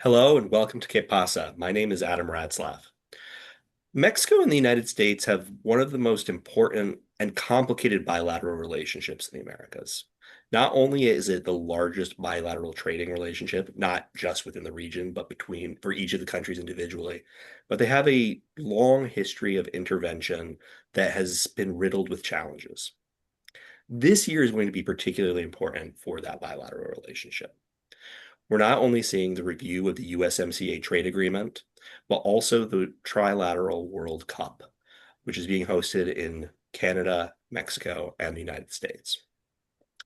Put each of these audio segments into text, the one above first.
Hello and welcome to PASA. My name is Adam Ratzlaff. Mexico and the United States have one of the most important and complicated bilateral relationships in the Americas. Not only is it the largest bilateral trading relationship, not just within the region, but between for each of the countries individually, but they have a long history of intervention that has been riddled with challenges. This year is going to be particularly important for that bilateral relationship. We're not only seeing the review of the USMCA trade agreement, but also the Trilateral World Cup, which is being hosted in Canada, Mexico, and the United States.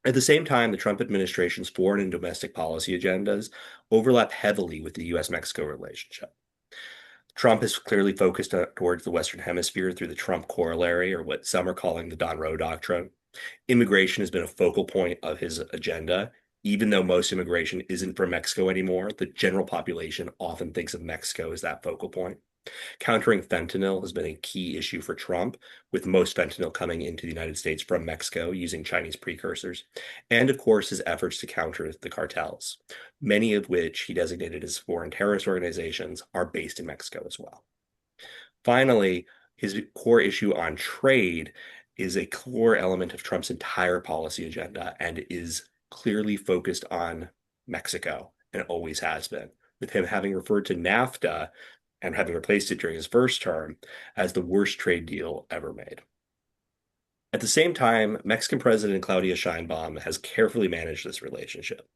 At the same time, the Trump administration's foreign and domestic policy agendas overlap heavily with the U.S. Mexico relationship. Trump is clearly focused towards the Western Hemisphere through the Trump corollary, or what some are calling the Don Roe Doctrine. Immigration has been a focal point of his agenda. Even though most immigration isn't from Mexico anymore, the general population often thinks of Mexico as that focal point. Countering fentanyl has been a key issue for Trump, with most fentanyl coming into the United States from Mexico using Chinese precursors. And of course, his efforts to counter the cartels, many of which he designated as foreign terrorist organizations, are based in Mexico as well. Finally, his core issue on trade is a core element of Trump's entire policy agenda and is clearly focused on Mexico and always has been, with him having referred to NAFTA and having replaced it during his first term as the worst trade deal ever made. At the same time, Mexican President Claudia Sheinbaum has carefully managed this relationship.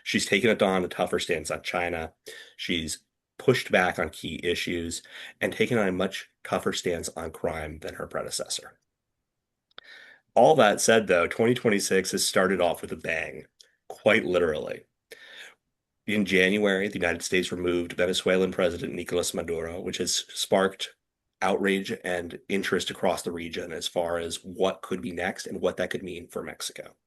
She's taken on a tougher stance on China. She's pushed back on key issues and taken on a much tougher stance on crime than her predecessor. All that said, though, 2026 has started off with a bang, quite literally. In January, the United States removed Venezuelan President Nicolas Maduro, which has sparked outrage and interest across the region as far as what could be next and what that could mean for Mexico.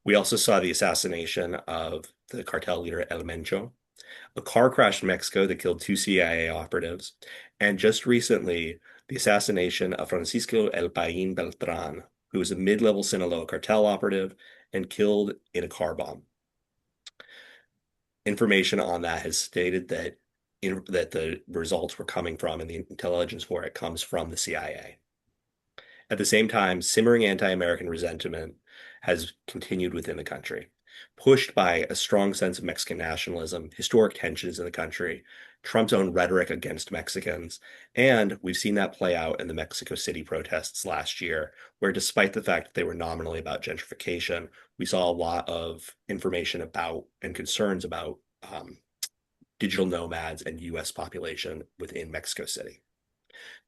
We also saw the assassination of the cartel leader El Mencho, a car crash in Mexico that killed two CIA operatives, and just recently, the assassination of Francisco El Paín Beltran, who was a mid-level Sinaloa cartel operative and killed in a car bomb. Information on that has stated that that the results were coming from and the intelligence for it comes from the CIA. At the same time, simmering anti-American resentment has continued within the country, pushed by a strong sense of Mexican nationalism, historic tensions in the country, Trump's own rhetoric against Mexicans, and we've seen that play out in the Mexico City protests last year, where despite the fact that they were nominally about gentrification, we saw a lot of information about and concerns about digital nomads and U.S. population within Mexico City.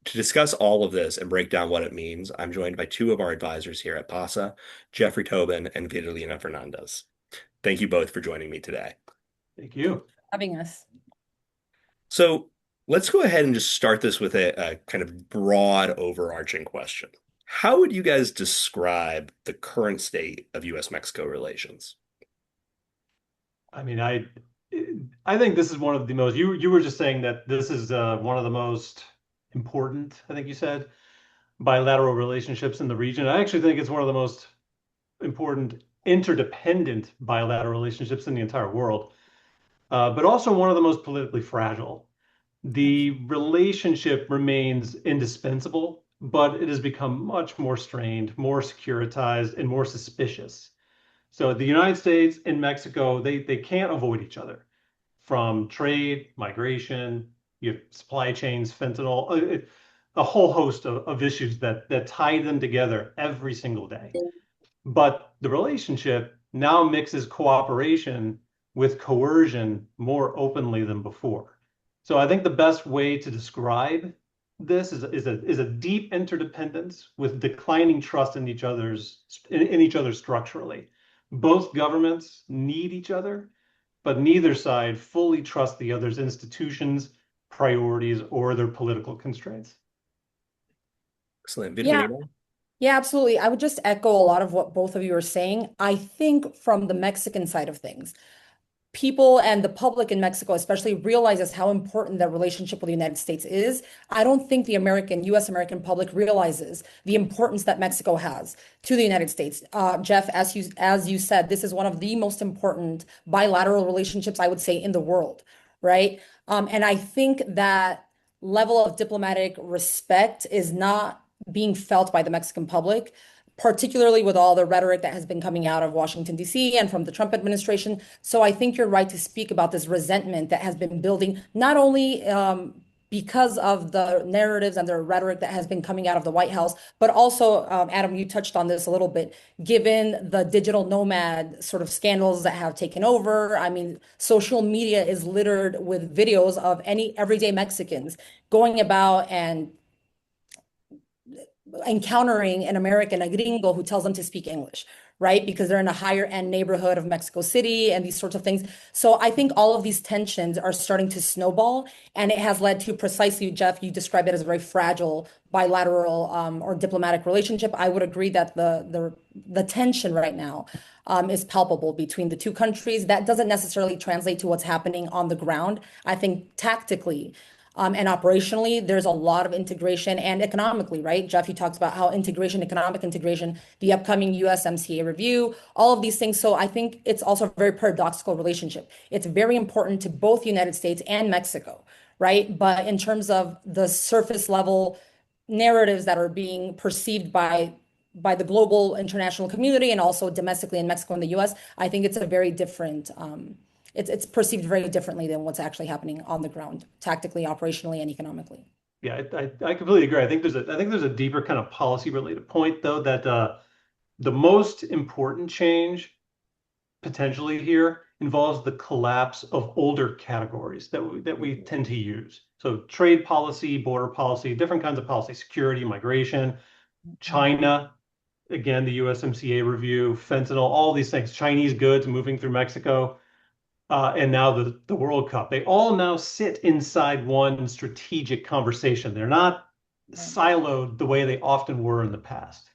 To discuss all of this and break down what it means, I'm joined by two of our advisors here at PASA, Jeffery Tobin and Vierelina Fernandez. Thank you both for joining me today. Thank you. Having us. So let's go ahead and just start this with a kind of broad overarching question. How would you guys describe the current state of U.S. Mexico relations? I mean, I think this is one of the most, you were just saying that this is one of the most important, I think you said, bilateral relationships in the region. I actually think it's one of the most important interdependent bilateral relationships in the entire world, but also one of the most politically fragile. The relationship remains indispensable, but it has become much more strained, more securitized, and more suspicious. So the United States and Mexico, they can't avoid each other from trade, migration, you have supply chains, fentanyl, a whole host of issues that tie them together every single day. But the relationship now mixes cooperation with coercion more openly than before. So I think the best way to describe this is a deep interdependence with declining trust in each other structurally. Both governments need each other, but neither side fully trusts the other's institutions, priorities, or their political constraints. Excellent. Yeah, Vierelina? yeah, absolutely. I would just echo a lot of what both of you are saying. I think from the Mexican side of things, people and the public in Mexico especially realizes how important that relationship with the United States is. I don't think the U.S. American public realizes the importance that Mexico has to the United States. Jeff, as you said, this is one of the most important bilateral relationships, I would say, in the world, right? And I think that level of diplomatic respect is not being felt by the Mexican public, particularly with all the rhetoric that has been coming out of Washington, D.C. and from the Trump administration. So I think you're right to speak about this resentment that has been building, not only because of the narratives and the rhetoric that has been coming out of the White House, but also, Adam, you touched on this a little bit, given the digital nomad sort of scandals that have taken over. I mean, social media is littered with videos of any everyday Mexicans going about and encountering an American, a gringo who tells them to speak English, right? Because they're in a higher end neighborhood of Mexico City and these sorts of things. So I think all of these tensions are starting to snowball, and it has led to precisely, Jeff, you described it as a very fragile bilateral or diplomatic relationship. I would agree that the tension right now is palpable between the two countries. That doesn't necessarily translate to what's happening on the ground. I think tactically, and operationally, there's a lot of integration and economically, right? Jeff, you talked about how integration, economic integration, the upcoming USMCA review, all of these things. So I think it's also a very paradoxical relationship. It's very important to both the United States and Mexico, right? But in terms of the surface level narratives that are being perceived by the global international community and also domestically in Mexico and the US, I think it's a very different it's perceived very differently than what's actually happening on the ground, tactically, operationally, and economically. Yeah, I completely agree. I think there's a deeper kind of policy related point though that the most important change potentially here involves the collapse of older categories that we tend to use. So trade policy, border policy, different kinds of policy, security, migration, China, again, the USMCA review, fentanyl, all these things, Chinese goods moving through Mexico, and now the World Cup. They all now sit inside one strategic conversation. They're not Right. siloed the way they often were in the past.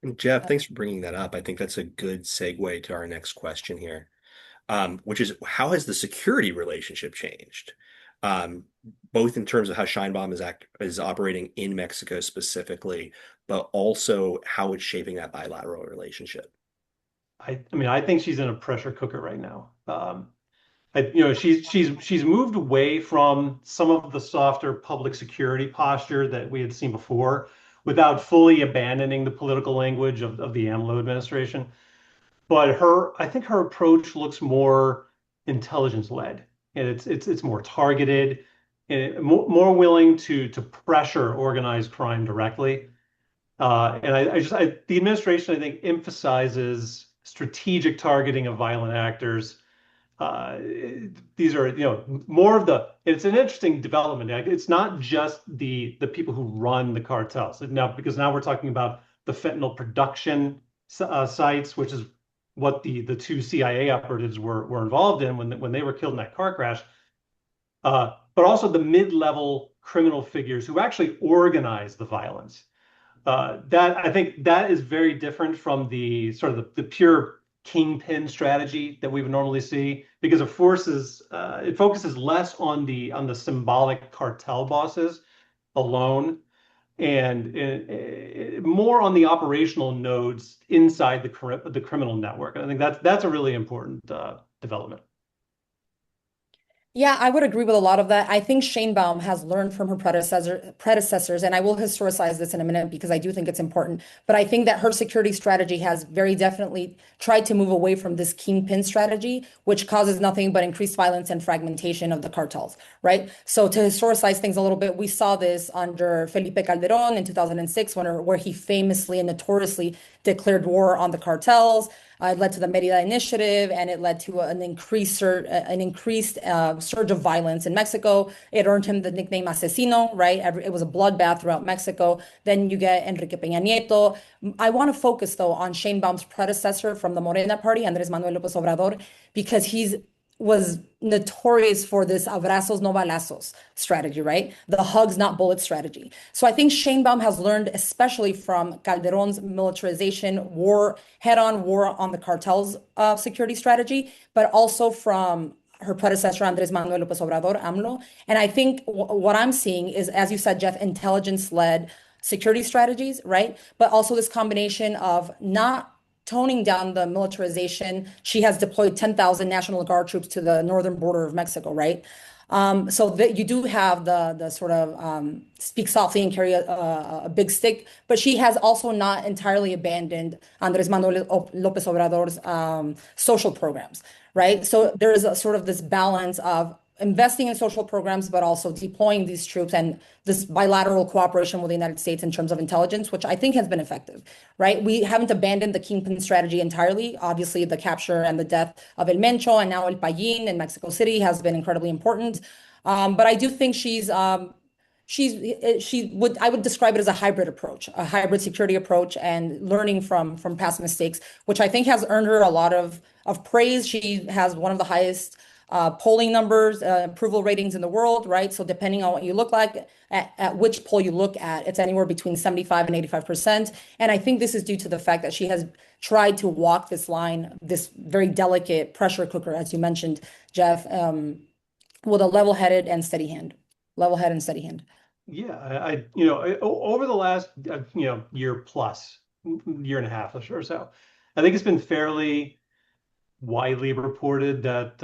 And Jeff, thanks for bringing that up. I think that's a good segue to our next question here, which is how has the security relationship changed? Um, Both in terms of how Scheinbaum is operating in Mexico specifically, but also how it's shaping that bilateral relationship. I mean, I think she's in a pressure cooker right now. She's moved away from some of the softer public security posture that we had seen before, without fully abandoning the political language of the AMLO administration. But I think her approach looks more intelligence led, and it's more targeted, and more willing to pressure organized crime directly. And the administration, I think, emphasizes strategic targeting of violent actors. uh, these are, more of it's an interesting development. Like, it's not just the people who run the cartels now, because now we're talking about the fentanyl production sites, which is what the two CIA operatives were involved in when they were killed in that car crash. But also the mid-level criminal figures who actually organize the violence. That I think that is very different from the sort of the pure kingpin strategy that we would normally see, because it focuses less on the symbolic cartel bosses alone, and more on the operational nodes inside the criminal network. And I think that's a really important development. Yeah, I would agree with a lot of that. I think Sheinbaum has learned from her predecessors, and I will historicize this in a minute because I do think it's important. But I think that her security strategy has very definitely tried to move away from this kingpin strategy, which causes nothing but increased violence and fragmentation of the cartels, right? So to historicize things a little bit, we saw this under Felipe Calderón in 2006, where he famously and notoriously declared war on the cartels. It led to the Merida Initiative, and it led to an increased surge of violence in Mexico. It earned him the nickname Asesino, right? It was a bloodbath throughout Mexico. Then you get Enrique Peña Nieto. I want to focus, though, on Sheinbaum's predecessor from the Morena Party, Andrés Manuel López Obrador, because he was notorious for this abrazos no balazos strategy, right? The hugs, not bullets strategy. So I think Sheinbaum has learned, especially from Calderon's militarization war, head-on war on the cartels security strategy, but also from her predecessor, Andrés Manuel López Obrador, AMLO. And I think what I'm seeing is, as you said, Jeff, intelligence-led security strategies, right? But also this combination of not toning down the militarization. She has deployed 10,000 National Guard troops to the northern border of Mexico, right? So that you do have the sort of speak softly and carry a big stick, but she has also not entirely abandoned Andres Manuel López Obrador's social programs, right? So there is a sort of this balance of investing in social programs, but also deploying these troops and this bilateral cooperation with the United States in terms of intelligence, which I think has been effective, right? We haven't abandoned the kingpin strategy entirely. Obviously, the capture and the death of El Mencho and now El Payín in Mexico City has been incredibly important. But I do think I would describe it as a hybrid approach, a hybrid security approach, and learning from past mistakes, which I think has earned her a lot of praise. She has one of the highest polling numbers, approval ratings in the world, right? So depending on what you look like, at which poll you look at, it's anywhere between 75 and 85%. And I think this is due to the fact that she has tried to walk this line, this very delicate pressure cooker, as you mentioned, Jeff, with a level-headed and steady hand. Level head and steady hand. Yeah, over the last, year plus, year and a half or so, I think it's been fairly widely reported that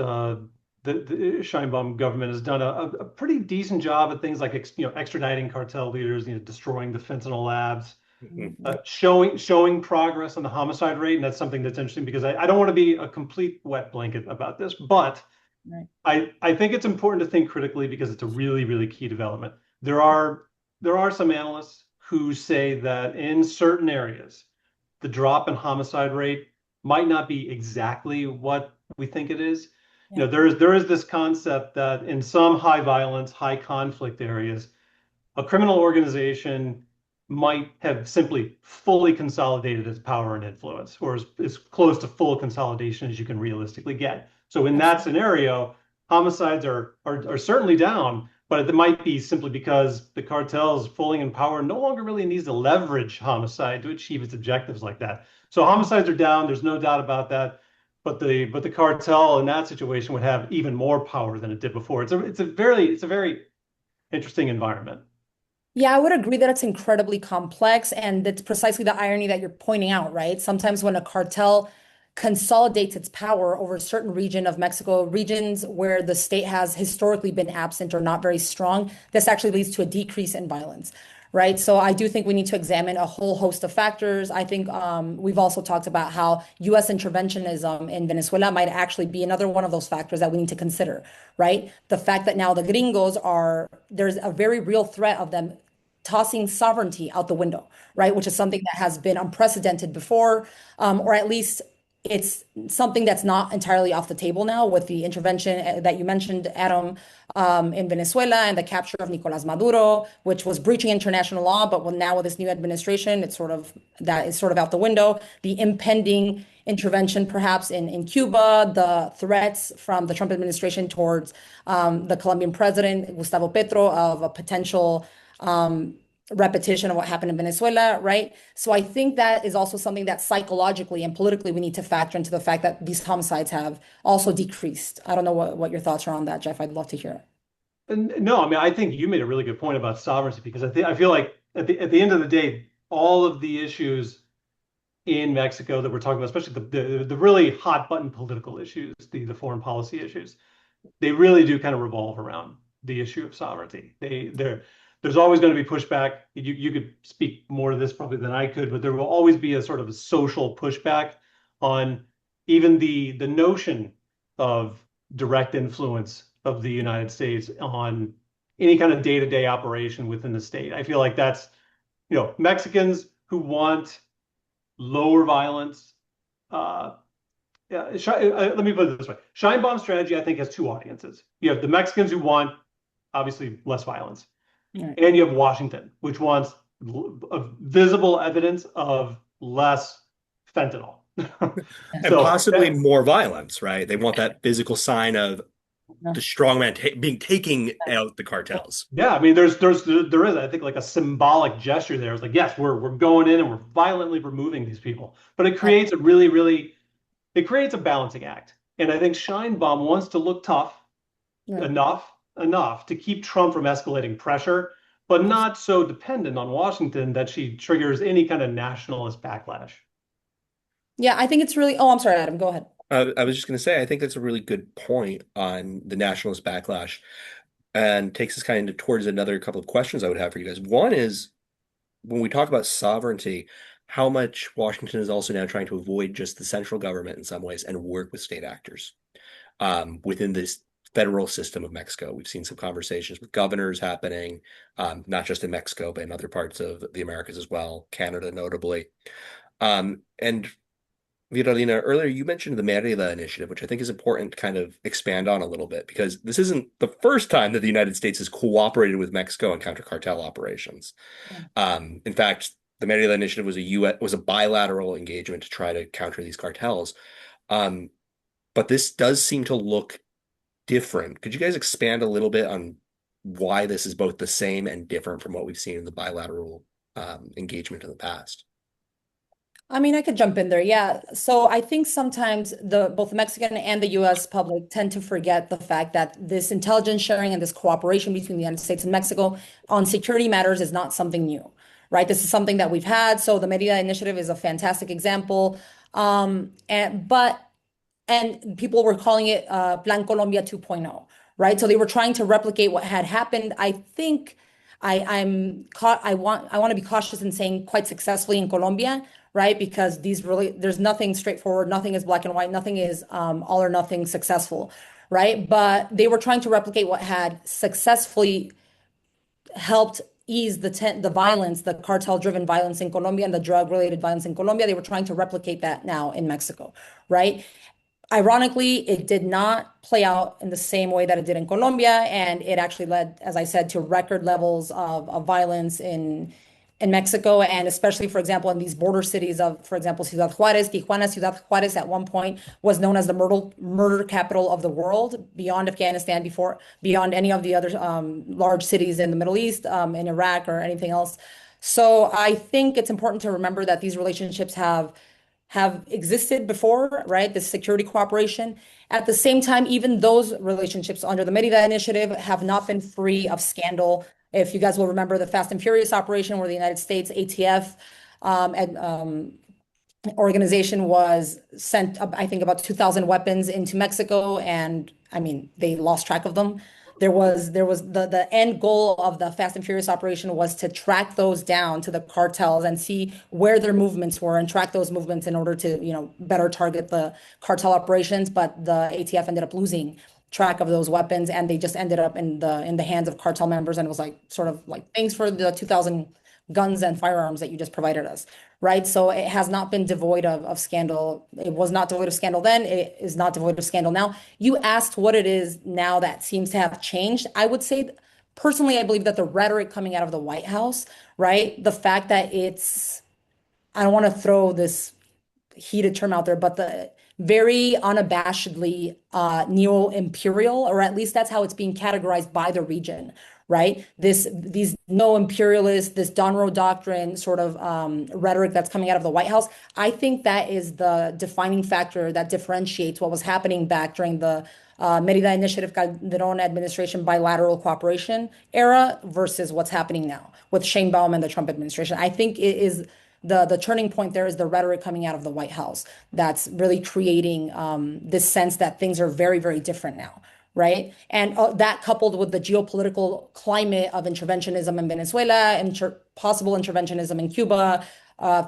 the Sheinbaum government has done a pretty decent job at things like extraditing cartel leaders, destroying the fentanyl labs, showing progress on the homicide rate, and that's something that's interesting because I don't want to be a complete wet blanket about this, but I think it's important to think critically because it's a really, really key development. There are some analysts who say that in certain areas, the drop in homicide rate might not be exactly what we think it is. Yeah. There is this concept that in some high violence, high conflict areas, a criminal organization might have simply fully consolidated its power and influence, or as close to full consolidation as you can realistically get. So in that scenario, homicides are certainly down, but it might be simply because the cartel's fully in power no longer really needs to leverage homicide to achieve its objectives like that. So homicides are down. There's no doubt about that. But the cartel in that situation would have even more power than it did before. It's a very interesting environment. Yeah, I would agree that it's incredibly complex, and that's precisely the irony that you're pointing out, right? Sometimes when a cartel consolidates its power over a certain region of Mexico, regions where the state has historically been absent or not very strong, this actually leads to a decrease in violence, right? So I do think we need to examine a whole host of factors. I think we've also talked about how U.S. interventionism in Venezuela might actually be another one of those factors that we need to consider, right? The fact that now the gringos there's a very real threat of them tossing sovereignty out the window, right? Which is something that has been unprecedented before, or at least it's something that's not entirely off the table now with the intervention that you mentioned, Adam, in Venezuela and the capture of Nicolas Maduro, which was breaching international law. But now with this new administration, that is sort of out the window. The impending intervention, perhaps in Cuba, the threats from the Trump administration towards the Colombian president, Gustavo Petro, of a potential repetition of what happened in Venezuela, right? So I think that is also something that psychologically and politically we need to factor into the fact that these homicides have also decreased. I don't know what your thoughts are on that, Jeff. I'd love to hear it. No, I mean, I think you made a really good point about sovereignty because I feel like at the end of the day, all of the issues in Mexico that we're talking about, especially the really hot button political issues, the foreign policy issues, they really do kind of revolve around the issue of sovereignty. There's always going to be pushback. You could speak more to this probably than I could, but there will always be a sort of a social pushback on even the notion of direct influence of the United States on any kind of day-to-day operation within the state. I feel like that's, Mexicans who want lower violence. Let me put it this way. Sheinbaum's strategy, I think, has two audiences. You have the Mexicans who want, obviously, less violence. Right. And you have Washington, which wants visible evidence of less fentanyl. And possibly more violence, right? They want that physical sign of the strongman taking out the cartels. Yeah, I mean, there is, I think, like a symbolic gesture there. It's like, yes, we're going in and we're violently removing these people, but it creates it creates a balancing act. And I think Sheinbaum wants to look tough enough to keep Trump from escalating pressure, but not so dependent on Washington that she triggers any kind of nationalist backlash. Yeah, I think it's really, oh, I'm sorry, Adam, go ahead. I was just going to say, I think that's a really good point on the nationalist backlash and takes us kind of towards another couple of questions I would have for you guys. One is when we talk about sovereignty, how much Washington is also now trying to avoid just the central government in some ways and work with state actors within this federal system of Mexico. We've seen some conversations with governors happening, not just in Mexico, but in other parts of the Americas as well, Canada notably. And Vierelina, earlier you mentioned the Merida Initiative, which I think is important to kind of expand on a little bit because this isn't the first time that the United States has cooperated with Mexico in counter cartel operations. Yeah. In fact, the Merida Initiative was a bilateral engagement to try to counter these cartels. Um, but this does seem to look different. Could you guys expand a little bit on why this is both the same and different from what we've seen in the bilateral engagement in the past? I mean, I could jump in there. Yeah. So I think sometimes the both the Mexican and the US public tend to forget the fact that this intelligence sharing and this cooperation between the United States and Mexico on security matters is not something new, right? This is something that we've had. So the Merida Initiative is a fantastic example. And people were calling it Plan Colombia 2.0, right? So they were trying to replicate what had happened. I think I want to be cautious in saying quite successfully in Colombia, right? Because these really there's nothing straightforward, nothing is black and white, nothing is all or nothing successful, right? But they were trying to replicate what had successfully helped ease the violence, the cartel-driven violence in Colombia and the drug-related violence in Colombia. They were trying to replicate that now in Mexico, right? Ironically, it did not play out in the same way that it did in Colombia, and it actually led, as I said, to record levels of violence in Mexico, and especially, for example, in these border cities of, for example, Ciudad Juárez, Tijuana. Ciudad Juárez at one point was known as the murder capital of the world, beyond Afghanistan, beyond any of the other large cities in the Middle East, in Iraq, or anything else. So I think it's important to remember that these relationships have existed before, right? The security cooperation. At the same time, even those relationships under the Merida Initiative have not been free of scandal. If you guys will remember the Fast and Furious operation where the United States ATF and organization was sent, I think, about 2,000 weapons into Mexico, and I mean, they lost track of them. There was the end goal of the Fast and Furious operation was to track those down to the cartels and see where their movements were and track those movements in order to, better target the cartel operations. But the ATF ended up losing track of those weapons, and they just ended up in the hands of cartel members. And it was like sort of like, thanks for the 2,000 guns and firearms that you just provided us, right? So it has not been devoid of scandal. It was not devoid of scandal then. It is not devoid of scandal now. You asked what it is now that seems to have changed. I would say, personally, I believe that the rhetoric coming out of the White House, right? The fact that I don't want to throw this heated term out there, but the very unabashedly neo-imperial, or at least that's how it's being categorized by the region, right? These neo-imperialist, this Donroe Doctrine sort of rhetoric that's coming out of the White House. I think that is the defining factor that differentiates what was happening back during the Merida Initiative, Calderon administration bilateral cooperation era versus what's happening now with Sheinbaum and the Trump administration. I think it is the turning point there is the rhetoric coming out of the White House that's really creating this sense that things are very, very different now, right? And that coupled with the geopolitical climate of interventionism in Venezuela, possible interventionism in Cuba,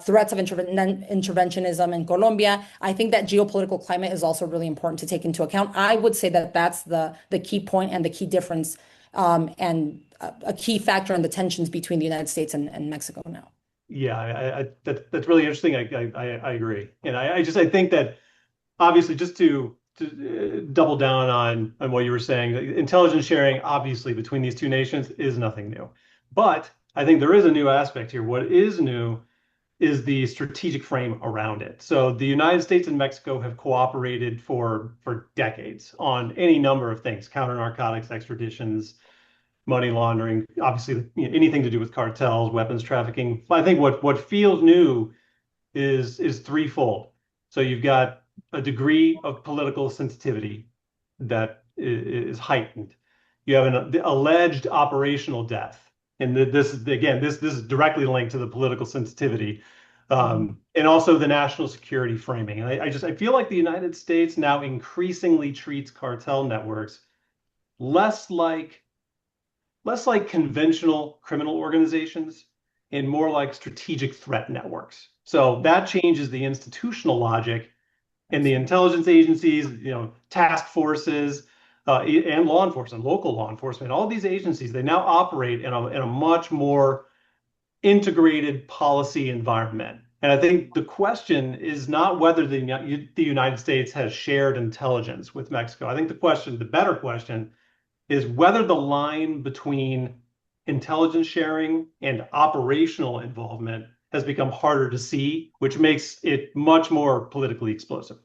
threats of interventionism in Colombia. I think that geopolitical climate is also really important to take into account. I would say that that's the key point and the key difference, and a key factor in the tensions between the United States and Mexico now. Yeah, that's really interesting. I agree, and I think that obviously just to double down on what you were saying, intelligence sharing obviously between these two nations is nothing new, but I think there is a new aspect here. What is new is the strategic frame around it. So the United States and Mexico have cooperated for decades on any number of things: counter narcotics, extraditions, money laundering, obviously, anything to do with cartels, weapons trafficking. I think what feels new is threefold. So you've got a degree of political sensitivity that is heightened. You have an alleged operational death, and this is again this is directly linked to the political sensitivity. and also the national security framing. And I feel like the United States now increasingly treats cartel networks less like conventional criminal organizations and more like strategic threat networks. So that changes the institutional logic in the intelligence agencies, task forces, and law enforcement, local law enforcement. All these agencies, they now operate in a much more integrated policy environment. And I think the question is not whether the United States has shared intelligence with Mexico. I think the better question is whether the line between intelligence sharing and operational involvement has become harder to see, which makes it much more politically explosive.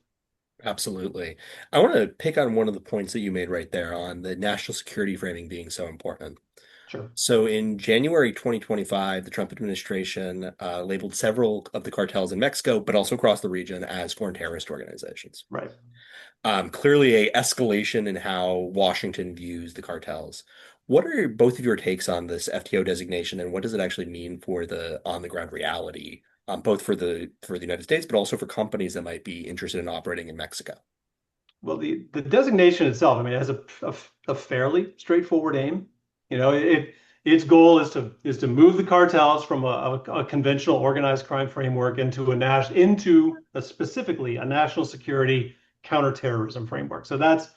Absolutely. I want to pick on one of the points that you made right there on the national security framing being so important. Sure. So in January 2025, the Trump administration labeled several of the cartels in Mexico, but also across the region, as foreign terrorist organizations. Right. Clearly a escalation in how Washington views the cartels. What are both of your takes on this FTO designation, and what does it actually mean for the on-the-ground reality, both for the United States, but also for companies that might be interested in operating in Mexico? Well, the designation itself, I mean, it has a fairly straightforward aim. Its goal is to move the cartels from a conventional organized crime framework into specifically a national security counterterrorism framework. So that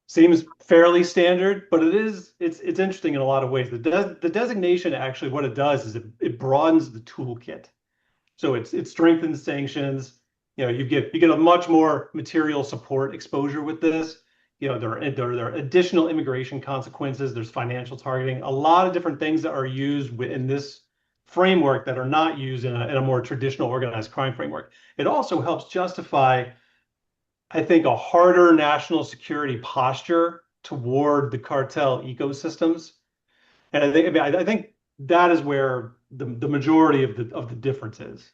seems fairly standard, but it's interesting in a lot of ways. The designation actually what it does is it broadens the toolkit. So it strengthens sanctions. You get a much more material support exposure with this. There are additional immigration consequences. There's financial targeting, a lot of different things that are used in this framework that are not used in a more traditional organized crime framework. It also helps justify, I think, a harder national security posture toward the cartel ecosystems. And I think that is where the majority of the difference is.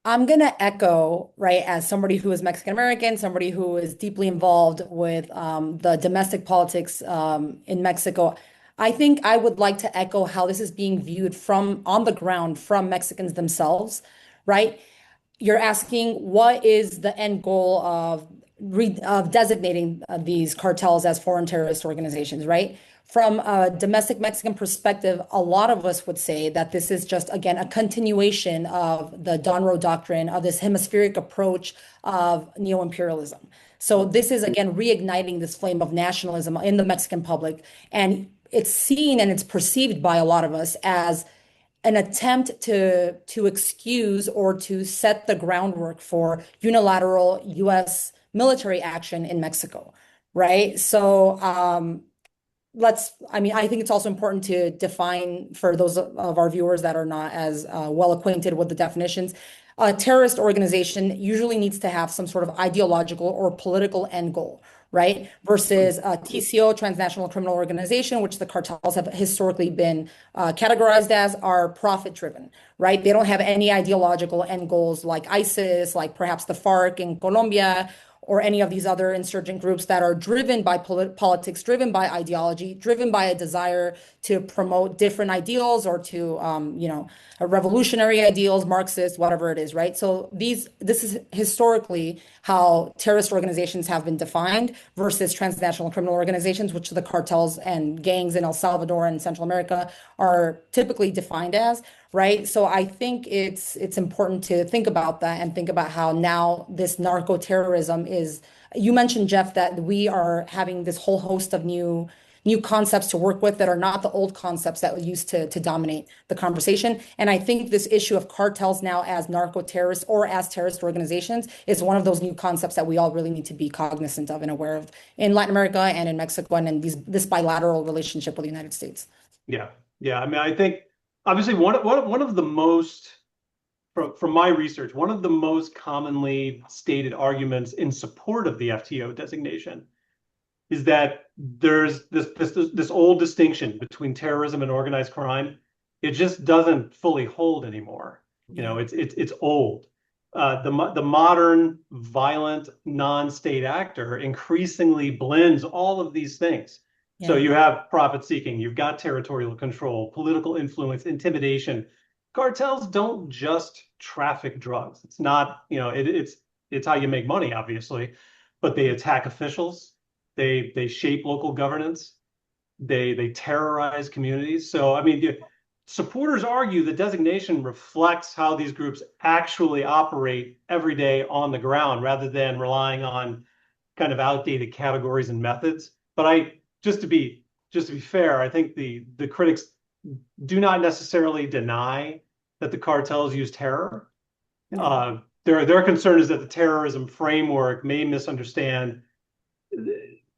I'm going to echo, right, as somebody who is Mexican American, somebody who is deeply involved with the domestic politics in Mexico. I think I would like to echo how this is being viewed from on the ground from Mexicans themselves, right? You're asking what is the end goal of designating these cartels as foreign terrorist organizations, right? From a domestic Mexican perspective, a lot of us would say that this is just, again, a continuation of the Donroe Doctrine, of this hemispheric approach of neo-imperialism. So this is, again, reigniting this flame of nationalism in the Mexican public. And it's seen and it's perceived by a lot of us as an attempt to excuse or to set the groundwork for unilateral U.S. military action in Mexico, right? So I think it's also important to define for those of our viewers that are not as well acquainted with the definitions. A terrorist organization usually needs to have some sort of ideological or political end goal, right? Versus TCO, transnational criminal organization, which the cartels have historically been categorized as, are profit driven, right? They don't have any ideological end goals like ISIS, like perhaps the FARC in Colombia, or any of these other insurgent groups that are driven by politics, driven by ideology, driven by a desire to promote different ideals or to, revolutionary ideals, Marxist, whatever it is, right? So this is historically how terrorist organizations have been defined versus transnational criminal organizations, which the cartels and gangs in El Salvador and Central America are typically defined as, right? So I think it's important to think about that and think about how now this narco terrorism is. You mentioned, Jeff, that we are having this whole host of new concepts to work with that are not the old concepts that used to dominate the conversation. And I think this issue of cartels now as narco terrorists or as terrorist organizations is one of those new concepts that we all really need to be cognizant of and aware of in Latin America and in Mexico and in this bilateral relationship with the United States. Yeah. Yeah. I mean, I think obviously one of the most, from my research, one of the most commonly stated arguments in support of the FTO designation is that there's this old distinction between terrorism and organized crime. It just doesn't fully hold anymore. It's old. The modern violent non-state actor increasingly blends all of these things. So Yeah. you have profit seeking, you've got territorial control, political influence, intimidation. cartels don't just traffic drugs. It's not, it's how you make money, obviously, but they attack officials. They shape local governance. They terrorize communities. So, I mean, supporters argue the designation reflects how these groups actually operate every day on the ground rather than relying on kind of outdated categories and methods. But just to be fair, I think the critics do not necessarily deny that the cartels use terror. Their concern is that the terrorism framework may misunderstand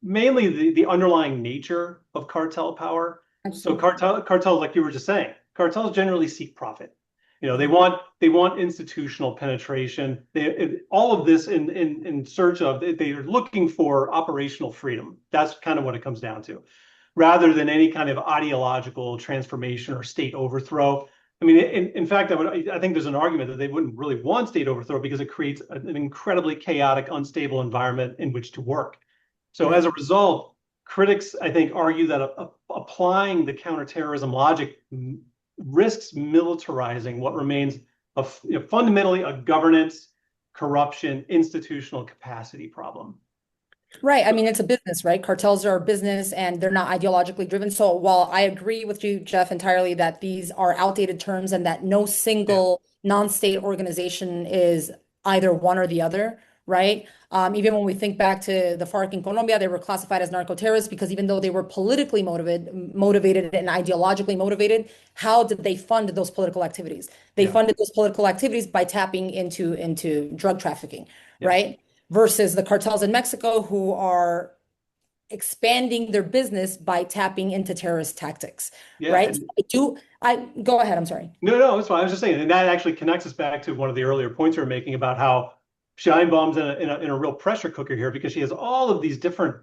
mainly the underlying nature of cartel power. So Absolutely. cartels, like you were just saying, cartels generally seek profit. They want institutional penetration. All of this in search of they are looking for operational freedom. That's kind of what it comes down to, rather than any kind of ideological transformation or state overthrow. I mean, in fact, I think there's an argument that they wouldn't really want state overthrow because it creates an incredibly chaotic, unstable environment in which to work. So Right. as a result, critics, I think, argue that applying the counterterrorism logic risks militarizing what remains fundamentally a governance, corruption, institutional capacity problem. Right. I mean, it's a business, right? Cartels are a business and they're not ideologically driven. So while I agree with you, Jeff, entirely that these are outdated terms and that no Yeah, single non-state organization is either one or the other, right? Even when we think back to the FARC in Colombia, they were classified as narco-terrorists because even though they were politically motivated and ideologically motivated, how did they fund those political activities? They yeah, funded those political activities by tapping into drug trafficking, yeah, right? Versus the cartels in Mexico who are expanding their business by tapping into terrorist tactics, yeah. right? So I go ahead, I'm sorry. No, it's fine. I was just saying, and that actually connects us back to one of the earlier points we were making about how Scheinbaum's in a real pressure cooker here because she has all of these different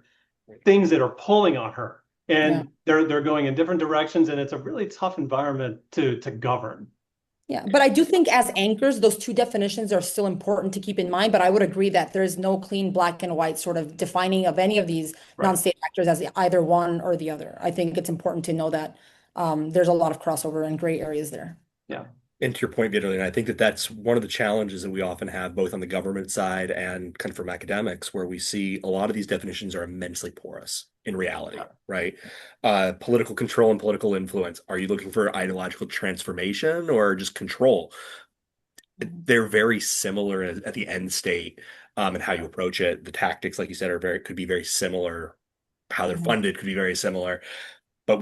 things that are pulling on her, Yeah. and they're going in different directions, and it's a really tough environment to govern. Yeah, but I do think as anchors, those two definitions are still important to keep in mind. But I would agree that there is no clean black and white sort of defining of any of these Right. non-state actors as either one or the other. I think it's important to know that there's a lot of crossover and gray areas there. Yeah. And to your point, Vierelina, I think that that's one of the challenges that we often have both on the government side and kind of from academics, where we see a lot of these definitions are immensely porous in reality, right? Political control and political influence. Are you looking for ideological transformation or just control? They're very similar at the end state, and how you approach it. The tactics, like you said, could be very similar. How they're Mhm. funded could be very similar, but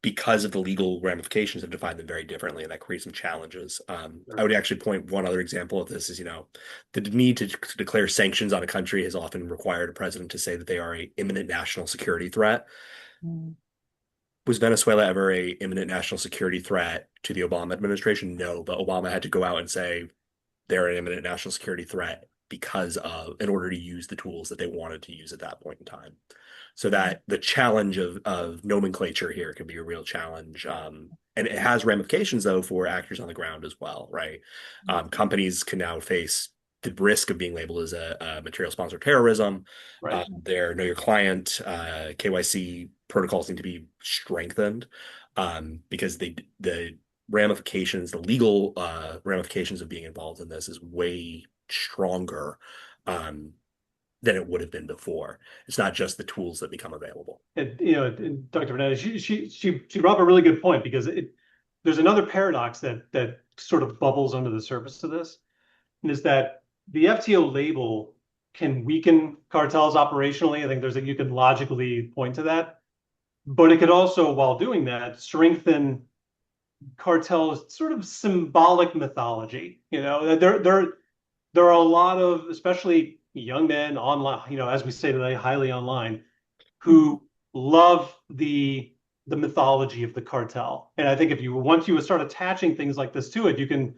because of the legal ramifications, have defined them very differently, and that creates some challenges. I would actually point one other example of this is, the need to declare sanctions on a country has often required a president to say that they are a imminent national security threat. Mhm. Was Venezuela ever a imminent national security threat to the Obama administration? No, but Obama had to go out and say they're an imminent national security threat in order to use the tools that they wanted to use at that point in time. So that the challenge of nomenclature here could be a real challenge. And it has ramifications though for actors on the ground as well, right? Companies can now face the risk of being labeled as a material sponsor of terrorism. Right. Their know your client KYC protocols need to be strengthened, because the ramifications, the legal ramifications of being involved in this is way stronger um, than it would have been before. It's not just the tools that become available. And Dr. Fernandez, she brought up a really good point because there's another paradox that sort of bubbles under the surface of this, and is that the FTO label can weaken cartels operationally. I think you can logically point to that, but it could also, while doing that, strengthen cartels' sort of symbolic mythology. There are a lot of, especially young men online, as we say today, highly online, who love the mythology of the cartel. And I think if you once you start attaching things like this to it, you can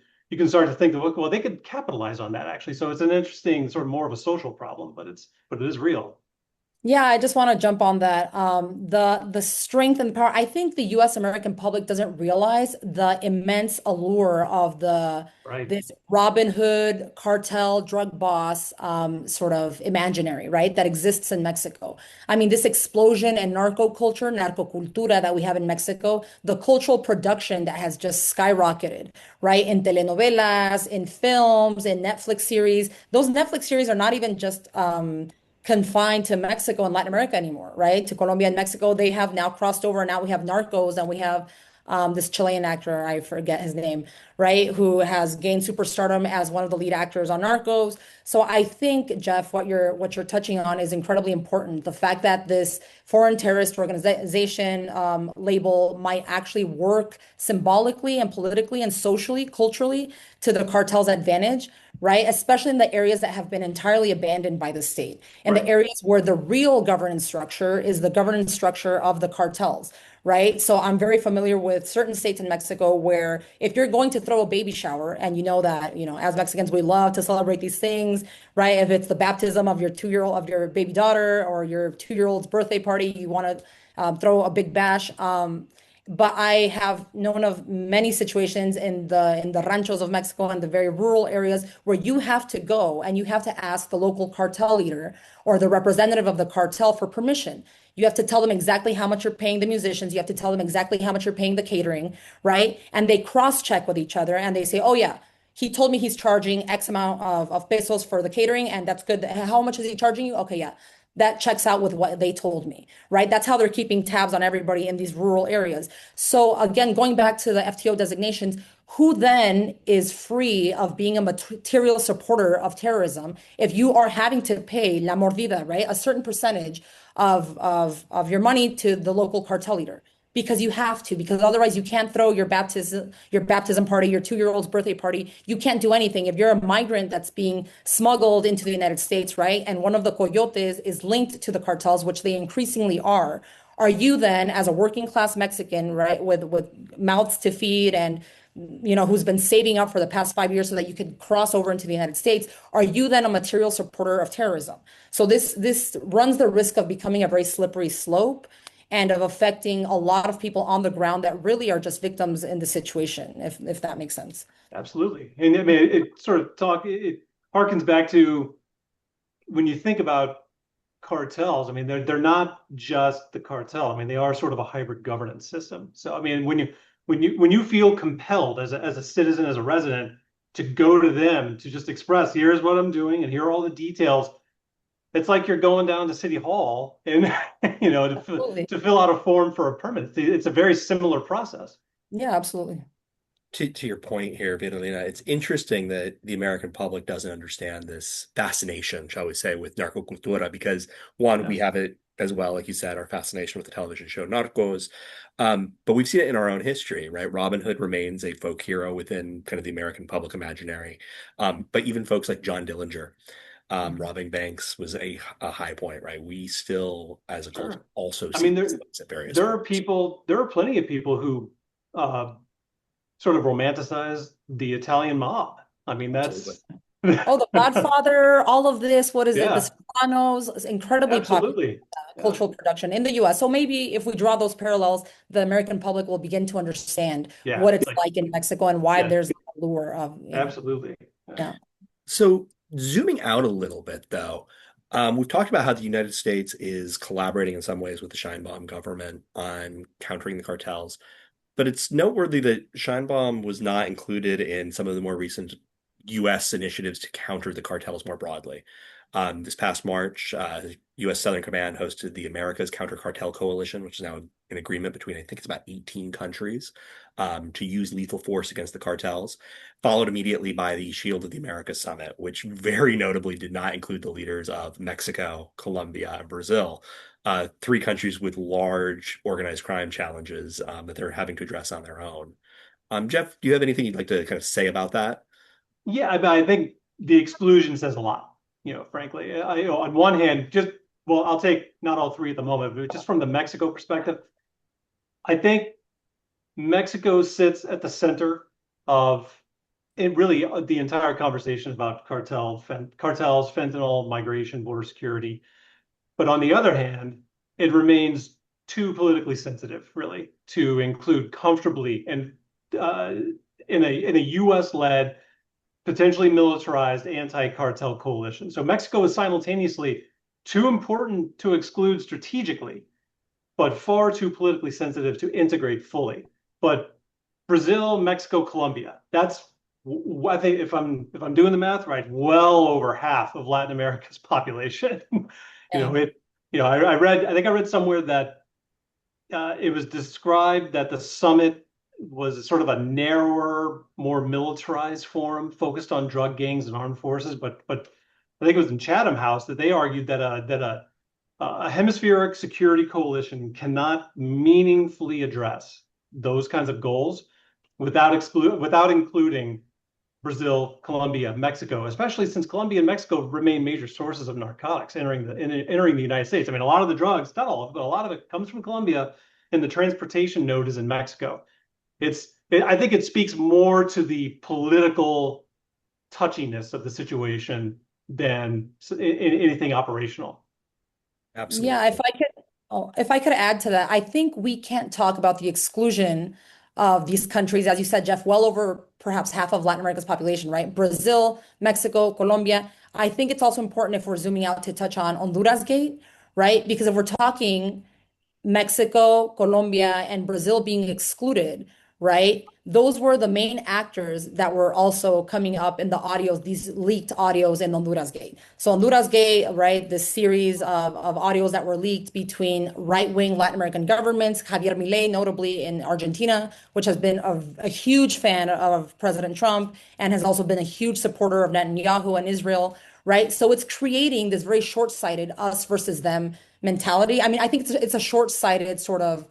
start to think of, well, they could capitalize on that actually. So it's an interesting sort of more of a social problem, but it is real. Yeah, I just want to jump on that. The strength and power. I think the U.S. American public doesn't realize the immense allure of the Right. this Robin Hood cartel drug boss sort of imaginary, right? That exists in Mexico. I mean, this explosion in narco culture, narco cultura that we have in Mexico, the cultural production that has just skyrocketed, right? In telenovelas, in films, in Netflix series. Those Netflix series are not even just confined to Mexico and Latin America anymore, right? To Colombia and Mexico, they have now crossed over. Now we have Narcos and we have this Chilean actor, I forget his name, right? Who has gained superstardom as one of the lead actors on Narcos. So I think, Jeff, what you're touching on is incredibly important. The fact that this foreign terrorist organization label might actually work symbolically and politically and socially, culturally to the cartel's advantage, right? Especially in the areas that have been entirely abandoned by the state, and the Right. areas where the real governance structure is the governance structure of the cartels, right? So I'm very familiar with certain states in Mexico where if you're going to throw a baby shower, and you know that, as Mexicans, we love to celebrate these things, right? If it's the baptism of your 2-year-old, of your baby daughter, or your 2-year-old's birthday party, you want to throw a big bash. But I have known of many situations in the ranchos of Mexico and the very rural areas where you have to go and you have to ask the local cartel leader or the representative of the cartel for permission. You have to tell them exactly how much you're paying the musicians. You have to tell them exactly how much you're paying the catering, right? And they cross-check with each other and they say, oh yeah, he told me he's charging X amount of pesos for the catering, and that's good. How much is he charging you? Okay, yeah. That checks out with what they told me, right? That's how they're keeping tabs on everybody in these rural areas. So again, going back to the FTO designations, who then is free of being a material supporter of terrorism if you are having to pay la mordida, right? A certain percentage of your money to the local cartel leader because you have to, because otherwise you can't throw your baptism party, your 2-year-old's birthday party. You can't do anything. If you're a migrant that's being smuggled into the United States, right? And one of the coyotes is linked to the cartels, which they increasingly are you then, as a working class Mexican, right, with mouths to feed and who's been saving up for the past 5 years so that you could cross over into the United States, are you then a material supporter of terrorism? So this runs the risk of becoming a very slippery slope and of affecting a lot of people on the ground that really are just victims in the situation, if that makes sense. Absolutely. And I mean, it harkens back to when you think about cartels. I mean, they're not just the cartel. I mean, they are sort of a hybrid governance system. So I mean, when you feel compelled as a citizen, as a resident, to go to them to just express, here's what I'm doing and here are all the details. It's like you're going down to City Hall and Absolutely. to fill out a form for a permit. It's a very similar process. Yeah, absolutely. To your point here, Vierelina, it's interesting that the American public doesn't understand this fascination, shall we say, with narcocultura, because one, Yeah, we have it as well, like you said, our fascination with the television show Narcos. But we've seen it in our own history, right? Robin Hood remains a folk hero within kind of the American public imaginary. But even folks like John Dillinger, robbing banks was a high point, right? We still, as a culture, sure. also I see mean, these there things at various there are forms. people, there are plenty of people who uh, sort of romanticize the Italian mob. I mean, Absolutely. that's Oh, The Godfather, all of this, what is it? The yeah, Sopranos is incredibly popular absolutely. Yeah, cultural production in the US. So maybe if we draw those parallels, the American public will begin to understand yeah, what it's like like in Mexico and why yeah, there's the allure of, absolutely. yeah. So, zooming out a little bit, though, we've talked about how the United States is collaborating in some ways with the Scheinbaum government on countering the cartels. But it's noteworthy that Scheinbaum was not included in some of the more recent U.S. initiatives to counter the cartels more broadly. This past March, U.S. Southern Command hosted the Americas Counter Cartel Coalition, which is now an agreement between, I think it's about 18 countries, to use lethal force against the cartels, followed immediately by the Shield of the Americas Summit, which very notably did not include the leaders of Mexico, Colombia, and Brazil, three countries with large organized crime challenges that they're having to address on their own. Jeff, do you have anything you'd like to kind of say about that? Yeah, I think the exclusion says a lot, frankly. On one hand, well, I'll take not all three at the moment, but just from the Mexico perspective, I think Mexico sits at the center of it really the entire conversation about cartels, fentanyl, migration, border security. But on the other hand, it remains too politically sensitive, really, to include comfortably and uh, in a U.S.-led, potentially militarized anti-cartel coalition. So Mexico is simultaneously too important to exclude strategically, but far too politically sensitive to integrate fully. But Brazil, Mexico, Colombia, that's, I think, if I'm doing the math right, well over half of Latin America's population. you know, Dang. it, I think I read somewhere that it was described that the summit was sort of a narrower, more militarized forum focused on drug gangs and armed forces. But I think it was in Chatham House that they argued that a hemispheric security coalition cannot meaningfully address those kinds of goals without including Brazil, Colombia, Mexico, especially since Colombia and Mexico remain major sources of narcotics entering the United States. I mean, a lot of the drugs, not all of it, but a lot of it comes from Colombia, and the transportation node is in Mexico. I think it speaks more to the political touchiness of the situation than anything operational. Yeah, Absolutely. if I could add to that, I think we can't talk about the exclusion of these countries, as you said, Jeff, well over perhaps half of Latin America's population, right? Brazil, Mexico, Colombia. I think it's also important if we're zooming out to touch on Honduras Gate, right? Because if we're talking Mexico, Colombia, and Brazil being excluded, right? Those were the main actors that were also coming up in the audios, these leaked audios in Honduras Gate. So Honduras Gate, right, this series of audios that were leaked between right-wing Latin American governments, Javier Milei, notably in Argentina, which has been a huge fan of President Trump and has also been a huge supporter of Netanyahu and Israel, right? So it's creating this very short-sighted us versus them mentality. I mean, I think it's a short-sighted sort of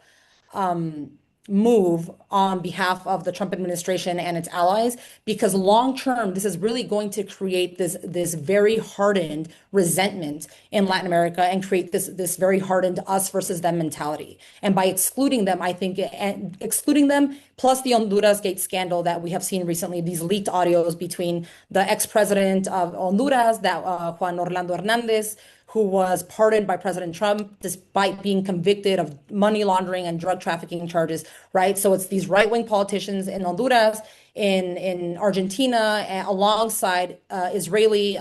move on behalf of the Trump administration and its allies, because long term, this is really going to create this very hardened resentment in Latin America and create this very hardened us versus them mentality. And by excluding them, I think and excluding them plus the Honduras Gate scandal that we have seen recently, these leaked audios between the ex-president of Honduras, that Juan Orlando Hernandez, who was pardoned by President Trump despite being convicted of money laundering and drug trafficking charges, right? So it's these right-wing politicians in Honduras, in Argentina, alongside Israeli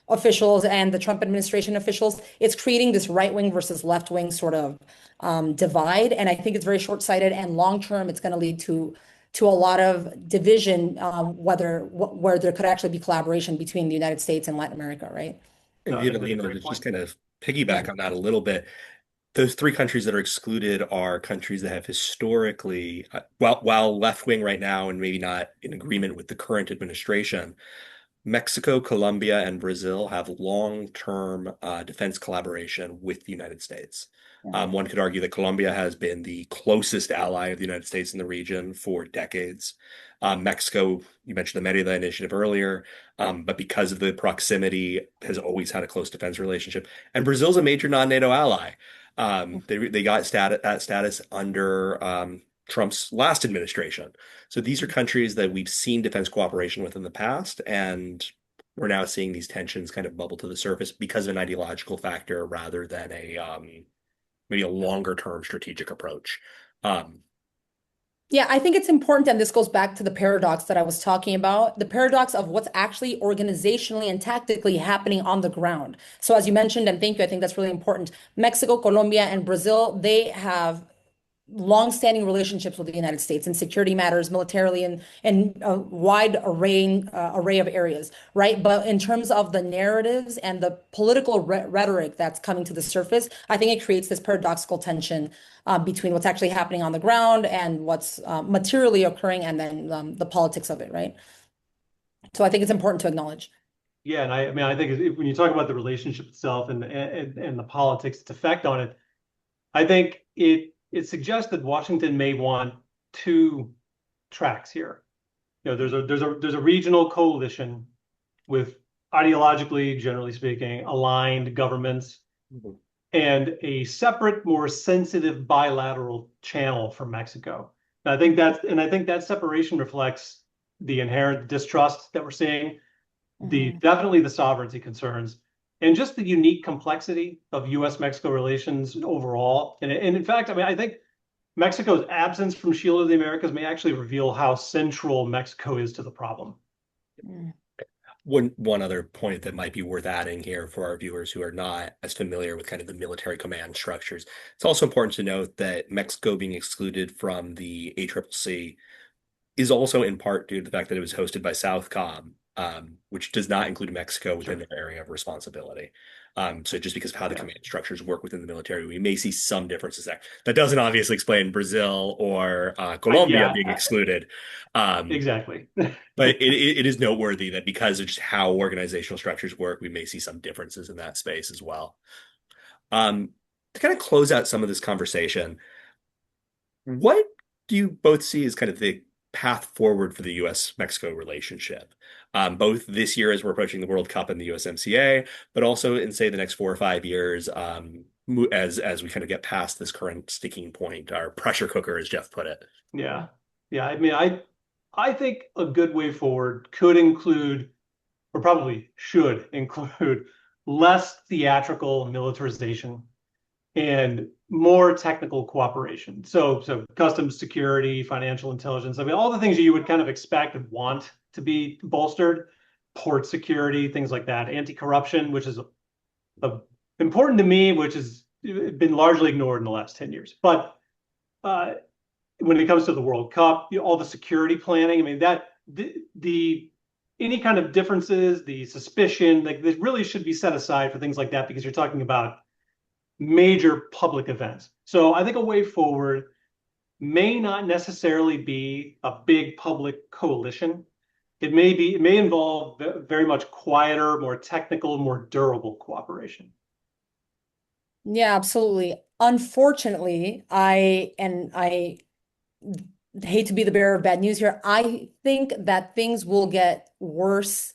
officials and the Trump administration officials. It's creating this right-wing versus left-wing sort of divide, and I think it's very short-sighted. And long-term, it's going to lead to a lot of division, where there could actually be collaboration between the United States and Latin America, right? And No, I think that's a Vierelina, to great just point. kind of Yeah. piggyback on that a little bit, those three countries that are excluded are countries that have historically, while left wing right now and maybe not in agreement with the current administration, Mexico, Colombia, and Brazil have long-term defense collaboration with the United States. Yeah. One could argue that Colombia has been the closest ally of the United States in the region for decades. Mexico, you mentioned the Merida Initiative earlier, but because of the proximity, has always had a close defense relationship. And Brazil's a major non-NATO ally. They got that status under Trump's last administration. So these are countries that we've seen defense cooperation with in the past, and we're now seeing these tensions kind of bubble to the surface because of an ideological factor rather than a maybe a longer term strategic approach. Um, Yeah, I think it's important, and this goes back to the paradox that I was talking about, the paradox of what's actually organizationally and tactically happening on the ground. So as you mentioned, and thank you, I think that's really important. Mexico, Colombia, and Brazil, they have long-standing relationships with the United States in security matters, militarily, and a wide array of areas, right? But in terms of the narratives and the political rhetoric that's coming to the surface, I think it creates this paradoxical tension between what's actually happening on the ground and what's materially occurring, and then the politics of it, right? So I think it's important to acknowledge. Yeah, and I mean, I think when you talk about the relationship itself and the politics, its effect on it, I think it suggests that Washington may want two tracks here. There's a regional coalition with ideologically, generally speaking, aligned governments, and a separate, more sensitive bilateral channel for Mexico. And I think that separation reflects the inherent distrust that we're seeing, the Mhm. definitely the sovereignty concerns, and just the unique complexity of U.S. Mexico relations overall. And in fact, I mean, I think Mexico's absence from Shield of the Americas may actually reveal how central Mexico is to the problem. Mm. One other point that might be worth adding here for our viewers who are not as familiar with kind of the military command structures, it's also important to note that Mexico being excluded from the ACCC is also in part due to the fact that it was hosted by Southcom, which does not include Mexico within Sure. their area of responsibility. So just because of how the Yeah. command structures work within the military, we may see some differences there. That doesn't obviously explain Brazil or Colombia Yeah, being excluded. Um, exactly. but it is noteworthy that because of just how organizational structures work, we may see some differences in that space as well. To kind of close out some of this conversation, what do you both see as kind of the path forward for the U.S. Mexico relationship? Both this year as we're approaching the World Cup and the USMCA, but also in say the next 4 or 5 years, as we kind of get past this current sticking point, our pressure cooker, as Jeff put it. Yeah. Yeah. I mean, I think a good way forward could include, or probably should include, less theatrical militarization and more technical cooperation. So customs security, financial intelligence, I mean, all the things you would kind of expect and want to be bolstered, port security, things like that, anti-corruption, which is important to me, which has been largely ignored in the last 10 years. But uh, when it comes to the World Cup, all the security planning, I mean, that the any kind of differences, the suspicion, like this really should be set aside for things like that because you're talking about major public events. So I think a way forward may not necessarily be a big public coalition. It may involve very much quieter, more technical, more durable cooperation. Yeah, absolutely. Unfortunately, I hate to be the bearer of bad news here. I think that things will get worse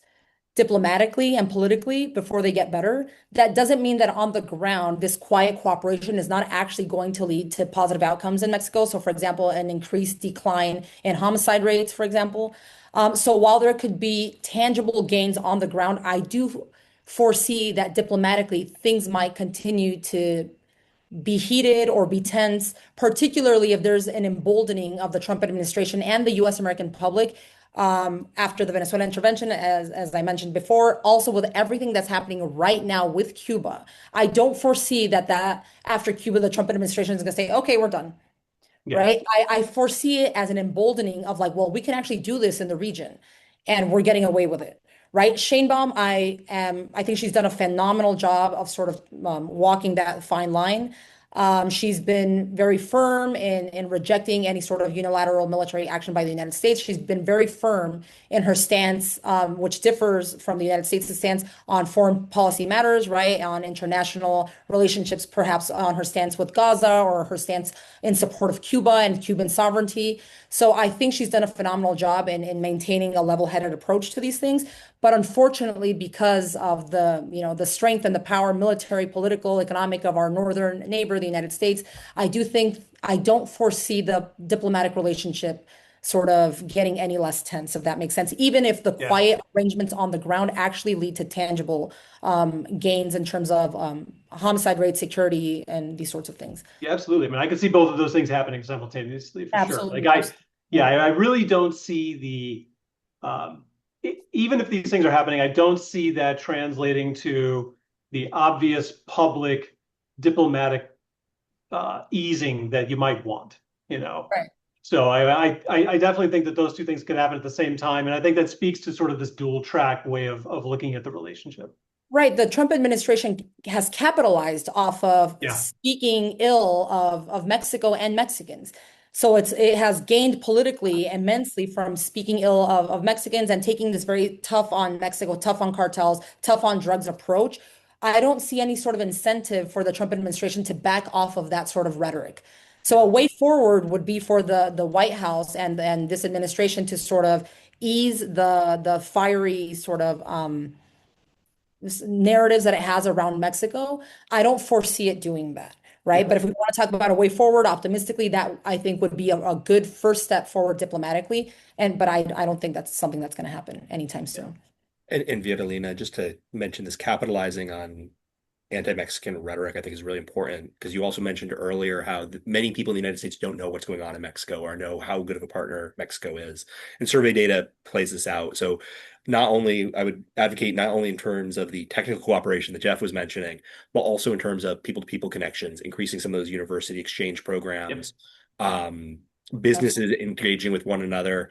diplomatically and politically before they get better. That doesn't mean that on the ground, this quiet cooperation is not actually going to lead to positive outcomes in Mexico. So, for example, an increased decline in homicide rates, for example. So, while there could be tangible gains on the ground, I do foresee that diplomatically things might continue to be heated or be tense, particularly if there's an emboldening of the Trump administration and the US American public after the Venezuela intervention, as I mentioned before, also with everything that's happening right now with Cuba. I don't foresee that after Cuba, the Trump administration is going to say, okay, we're done, Yeah. right? I foresee it as an emboldening of like, well, we can actually do this in the region and we're getting away with it. Right. Shanebaum, I think she's done a phenomenal job of sort of walking that fine line. She's been very firm in rejecting any sort of unilateral military action by the United States. She's been very firm in her stance, which differs from the United States' stance on foreign policy matters, right? On international relationships, perhaps on her stance with Gaza or her stance in support of Cuba and Cuban sovereignty. So I think she's done a phenomenal job in maintaining a level-headed approach to these things. But unfortunately, because of the strength and the power, military, political, economic of our northern neighbor, the United States, I don't foresee the diplomatic relationship sort of getting any less tense, if that makes sense, even if the Yeah. quiet arrangements on the ground actually lead to tangible gains in terms of homicide rate, security, and these sorts of things. Yeah, absolutely. I mean, I can see both of those things happening simultaneously for sure. Absolutely. Yeah, Yeah. I really don't see even if these things are happening, I don't see that translating to the obvious public diplomatic easing that you might want, you know. Right. So I definitely think that those two things could happen at the same time, and I think that speaks to sort of this dual track way of looking at the relationship. Right. The Trump administration has capitalized off of Yeah, speaking ill of Mexico and Mexicans. So it has gained politically immensely from speaking ill of Mexicans and taking this very tough on Mexico, tough on cartels, tough on drugs approach. I don't see any sort of incentive for the Trump administration to back off of that sort of rhetoric. So a yeah, way forward would be for the White House and this administration to sort of ease the fiery sort of narratives that it has around Mexico. I don't foresee it doing that, right? yeah. But if we want to talk about a way forward optimistically, that I think would be a good first step forward diplomatically. But I don't think that's something that's going to happen anytime Yeah. soon. And Vierelina, just to mention this, capitalizing on anti-Mexican rhetoric, I think is really important because you also mentioned earlier how many people in the United States don't know what's going on in Mexico or know how good of a partner Mexico is. And survey data plays this out. So not only I would advocate not only in terms of the technical cooperation that Jeff was mentioning, but also in terms of people-to-people connections, increasing some of those university exchange Yep. programs, um, businesses engaging with one another.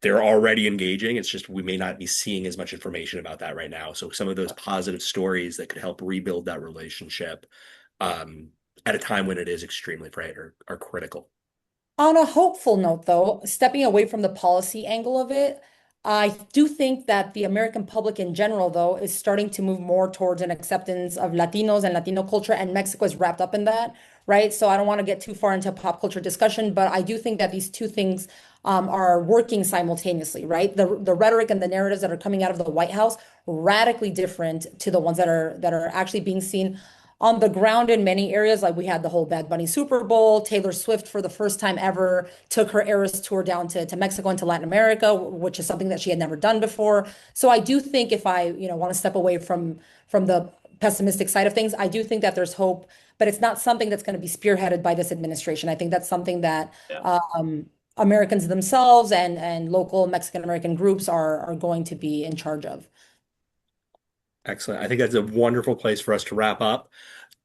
They're already engaging. It's just we may not be seeing as much information about that right now. So some of those positive stories that could help rebuild that relationship um, at a time when it is extremely frayed are critical. On a hopeful note, though, stepping away from the policy angle of it, I do think that the American public in general, though, is starting to move more towards an acceptance of Latinos and Latino culture, and Mexico is wrapped up in that, right? So I don't want to get too far into pop culture discussion, but I do think that these two things are working simultaneously, right? The rhetoric and the narratives that are coming out of the White House radically different to the ones that are actually being seen on the ground in many areas. Like we had the whole Bad Bunny Super Bowl. Taylor Swift, for the first time ever, took her Eras tour down to Mexico and to Latin America, which is something that she had never done before. So I do think if I, want to step away from the pessimistic side of things, I do think that there's hope, but it's not something that's going to be spearheaded by this administration. I think that's something that Yeah. Americans themselves and local Mexican American groups are going to be in charge of. Excellent. I think that's a wonderful place for us to wrap up.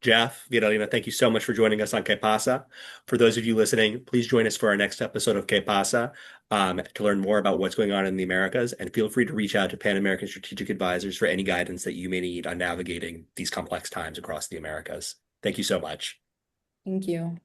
Jeff, Vierelina, thank you so much for joining us on Que Pasa. For those of you listening, please join us for our next episode of Que Pasa to learn more about what's going on in the Americas. And feel free to reach out to Pan American Strategic Advisors for any guidance that you may need on navigating these complex times across the Americas. Thank you so much. Thank you.